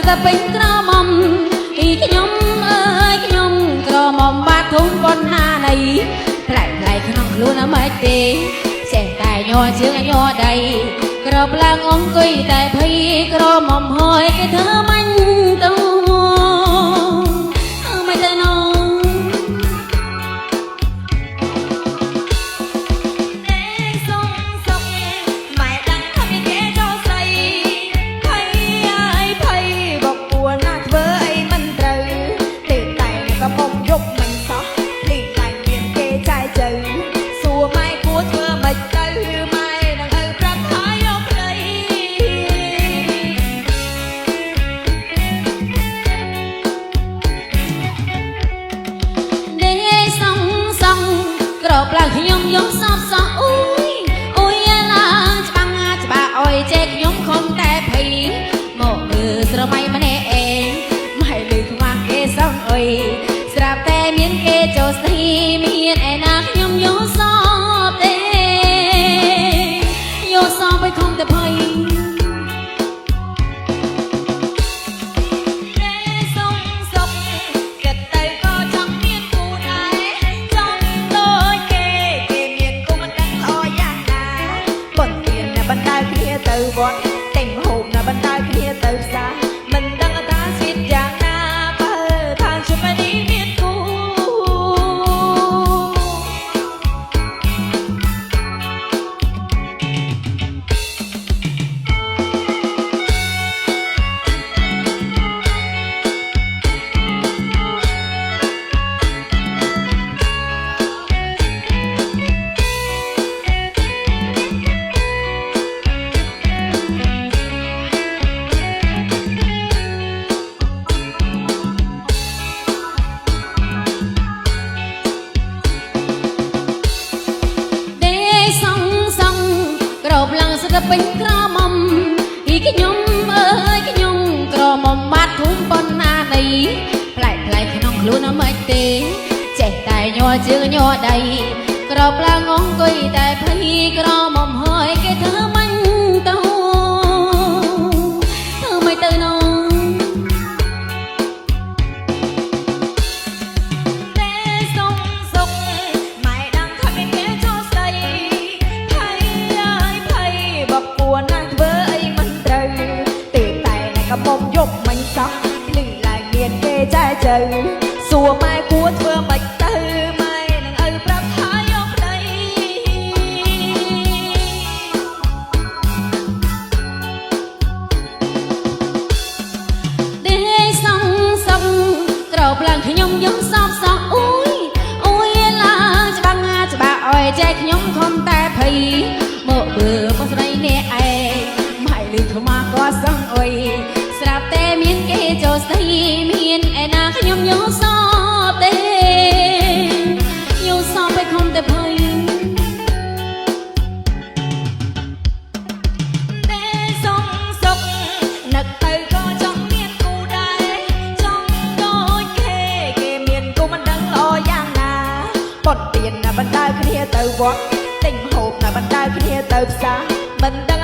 តែពេញក្រមុំអីខ្ញុំអើយខ្ញុំក្រមុំបាត់ធំប៉ុណ្ណាណៃផ្លែក្នុងខ្លួនអមិនទេចេះតែញ័រជើងញ័រដៃក្របឡើងអង្គុយតែភ័យក្រមុំហើយគេធ្វើមាញ់ទៅមិនទៅណោខ្ញុំយំសោកសោកអូយឡើងច្បាំងច្បាស់អុយចេះខ្ញុំខំតែភ័យមកមើលស្រមៃម្នាក់ឯងមិនលឺខ្វះគេសងអុយស្រាប់តែមានគេចូលស្ទីមានឯណាខ្ញុំយំសោកទេយំសោកไปខំតែភ័យតែងហូបនៅបណ្ដាគ្នាទៅផ្សារមិនដឹងថាស្វីតយ៉ាងណាបើថាជុំនេះមានគូពេញក្រមុំអីខ្ញុំអើយខ្ញុំក្រមុំបាត់ធំប៉ុណ្ណាណៃផ្លែក្នុងខ្លួនអមិនទេចេះតែញ័រជើងញ័រដៃក្របឡើងអង្គុយតែភ័យក្រមុំហើយគេធ្វើមាញ់ទៅធ្វើមិនទៅណោសួរម៉ែគួរធ្វើមិនទៅម៉ែនឹងឪប្រាប់ថាយកប្តីដេកសងក្រោបឡើងខ្ញុំយំសោកសោកអូយឡើងច្បាំងច្បាស់អុយចែកខ្ញុំខំតែភ័យមកមើលបងស្រីនេះឯងម៉ែលឺខ្មាស់ក៏សឹងអុយស្រាប់តែមានគេចូលស្ដីមានឯណាខ្ញុំយល់សោកទេយល់សោកไปខំតែភ័យតែសុកនឹកទៅក៏ចង់មានគូដែរចង់ដូចគេមានគូមិនដឹងល្អយ៉ាងណាប៉ុនទៀនណាបណ្ដាគ្នាទៅវត្តទិញហូបណាបណ្ដាគ្នាទៅផ្សារមិនដឹង